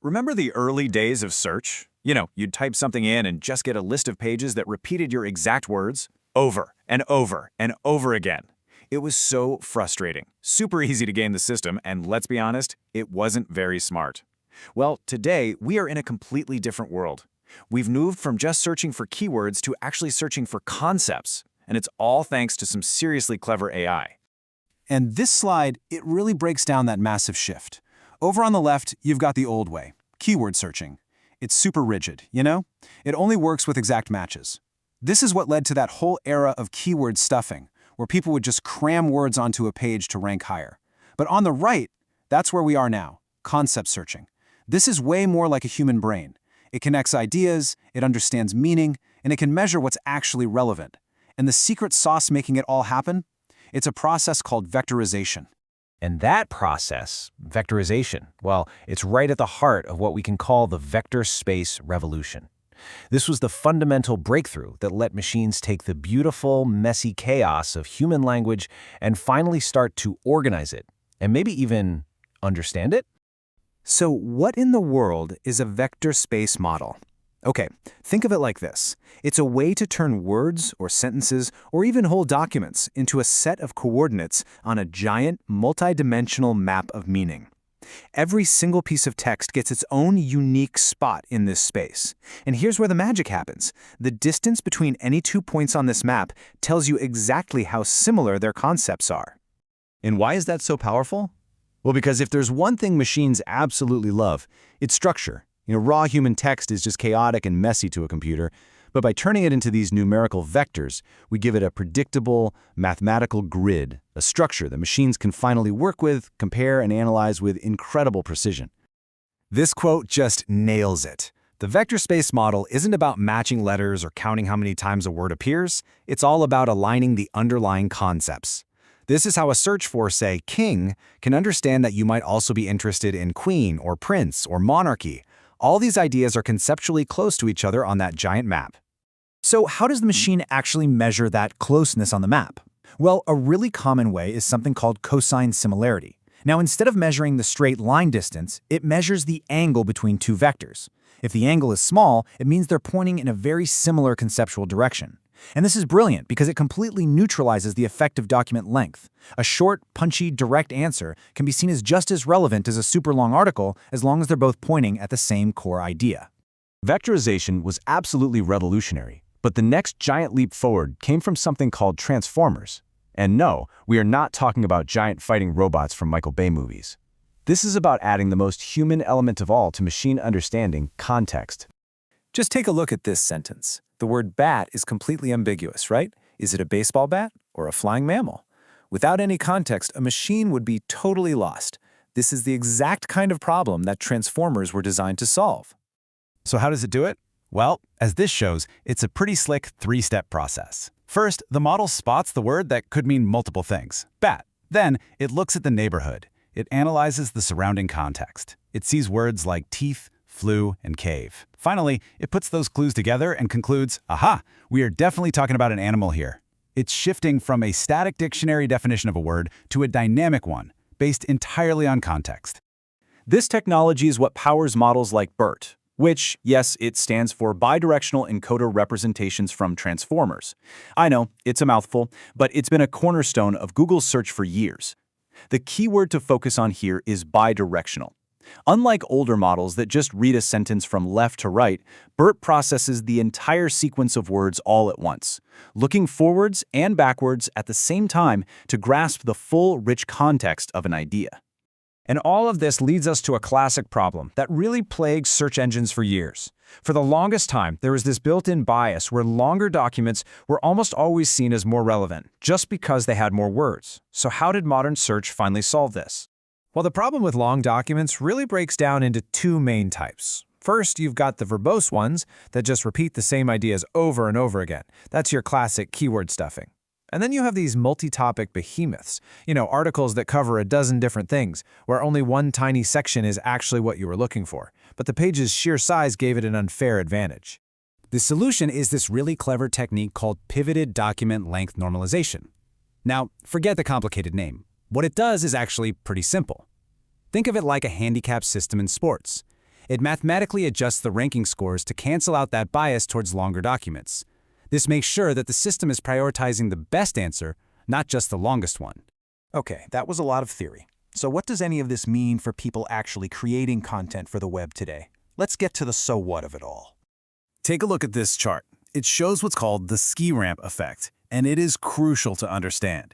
Remember the early days of search? You'd type something in and just get a list of pages that repeated your exact words over and over and over again. It was so frustrating, super easy to game the system, and let's be honest, it wasn't very smart. Well, today, we are in a completely different world. We've moved from just searching for keywords to actually searching for concepts, and it's all thanks to some seriously clever AI. And this slide, it really breaks down that massive shift. Over on the left, you've got the old way, keyword searching. It's super rigid, you know? It only works with exact matches. This is what led to that whole era of keyword stuffing, where people would just cram words onto a page to rank higher. But on the right, that's where we are now, concept searching. This is way more like a human brain. It connects ideas, it understands meaning, and it can measure what's actually relevant. And the secret sauce making it all happen? It's a process called vectorization. And that process, vectorization, well, it's right at the heart of what we can call the vector space revolution. This was the fundamental breakthrough that let machines take the beautiful, messy chaos of human language and finally start to organize it, and maybe even understand it. So what in the world is a vector space model? Okay, think of it like this. It's a way to turn words or sentences or even whole documents into a set of coordinates on a giant, multidimensional map of meaning. Every single piece of text gets its own unique spot in this space. And here's where the magic happens. The distance between any 2 points on this map tells you exactly how similar their concepts are. And why is that so powerful? Well, because if there's one thing machines absolutely love, it's structure. Raw human text is just chaotic and messy to a computer, but by turning it into these numerical vectors, we give it a predictable, mathematical grid, a structure that machines can finally work with, compare, and analyze with incredible precision. This quote just nails it. The vector space model isn't about matching letters or counting how many times a word appears. It's all about aligning the underlying concepts. This is how a search for, say, king, can understand that you might also be interested in queen or prince or monarchy. All these ideas are conceptually close to each other on that giant map. So how does the machine actually measure that closeness on the map? Well, a really common way is something called cosine similarity. Now, instead of measuring the straight line distance, it measures the angle between two vectors. If the angle is small, it means they're pointing in a very similar conceptual direction. And this is brilliant because it completely neutralizes the effect of document length. A short, punchy, direct answer can be seen as just as relevant as a super long article as long as they're both pointing at the same core idea. Vectorization was absolutely revolutionary, but the next giant leap forward came from something called transformers. And no, we are not talking about giant fighting robots from Michael Bay movies. This is about adding the most human element of all to machine understanding, context. Just take a look at this sentence. The word bat is completely ambiguous, right? Is it a baseball bat or a flying mammal? Without any context, a machine would be totally lost. This is the exact kind of problem that transformers were designed to solve. So how does it do it? Well, as this shows, it's a pretty slick three-step process. First, the model spots the word that could mean multiple things, bat. Then, it looks at the neighborhood. It analyzes the surrounding context. It sees words like teeth, flu, and cave. Finally, it puts those clues together and concludes, aha, we are definitely talking about an animal here. It's shifting from a static dictionary definition of a word to a dynamic one, based entirely on context. This technology is what powers models like BERT, which, yes, it stands for Bidirectional Encoder Representations from Transformers. I know, it's a mouthful, but it's been a cornerstone of Google's search for years. The keyword to focus on here is bidirectional. Unlike older models that just read a sentence from left to right, BERT processes the entire sequence of words all at once, looking forwards and backwards at the same time to grasp the full, rich context of an idea. And all of this leads us to a classic problem that really plagued search engines for years. For the longest time, there was this built-in bias where longer documents were almost always seen as more relevant, just because they had more words. So how did modern search finally solve this? Well, the problem with long documents really breaks down into two main types. First, you've got the verbose ones that just repeat the same ideas over and over again. That's your classic keyword stuffing. And then you have these multi-topic behemoths, articles that cover a dozen different things, where only one tiny section is actually what you were looking for, but the page's sheer size gave it an unfair advantage. The solution is this really clever technique called pivoted document length normalization. Now, forget the complicated name. What it does is actually pretty simple. Think of it like a handicap system in sports. It mathematically adjusts the ranking scores to cancel out that bias towards longer documents. This makes sure that the system is prioritizing the best answer, not just the longest one. Okay, that was a lot of theory. So what does any of this mean for people actually creating content for the web today? Let's get to the so what of it all. Take a look at this chart. It shows what's called the ski ramp effect, and it is crucial to understand.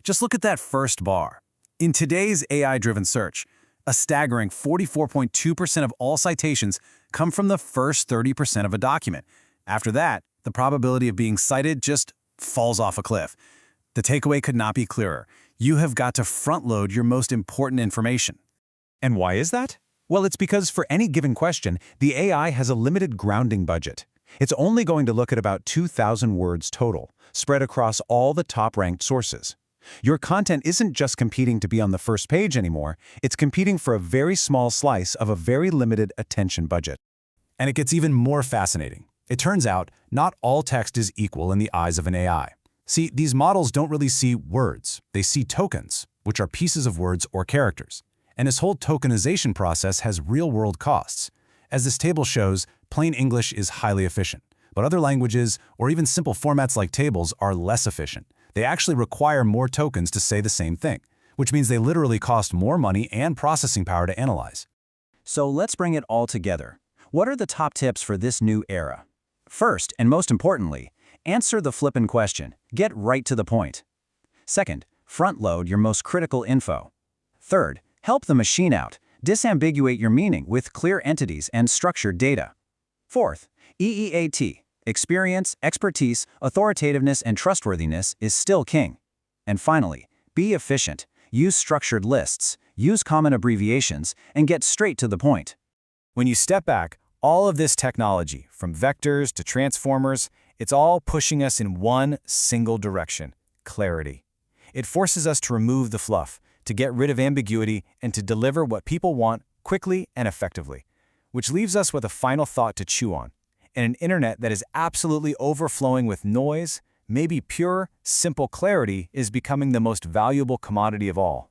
Just look at that first bar. In today's AI-driven search, a staggering 44.2% of all citations come from the first 30% of a document. After that, the probability of being cited just falls off a cliff. The takeaway could not be clearer. You have got to front-load your most important information. And why is that? Well, it's because for any given question, the AI has a limited grounding budget. It's only going to look at about 2,000 words total, spread across all the top-ranked sources. Your content isn't just competing to be on the first page anymore, it's competing for a very small slice of a very limited attention budget. And it gets even more fascinating. It turns out, not all text is equal in the eyes of an AI. See, these models don't really see words. They see tokens, which are pieces of words or characters. And this whole tokenization process has real-world costs. As this table shows, plain English is highly efficient, but other languages, or even simple formats like tables, are less efficient. They actually require more tokens to say the same thing, which means they literally cost more money and processing power to analyze. So let's bring it all together. What are the top tips for this new era? First, and most importantly, answer the flippin' question. Get right to the point. Second, front-load your most critical info. Third, help the machine out. Disambiguate your meaning with clear entities and structured data. Fourth, EEAT. Experience, expertise, authoritativeness, and trustworthiness is still king. And finally, be efficient. Use structured lists, use common abbreviations, and get straight to the point. When you step back, all of this technology, from vectors to transformers, it's all pushing us in one single direction: clarity. It forces us to remove the fluff, to get rid of ambiguity, and to deliver what people want quickly and effectively. Which leaves us with a final thought to chew on. In an internet that is absolutely overflowing with noise, maybe pure, simple clarity is becoming the most valuable commodity of all.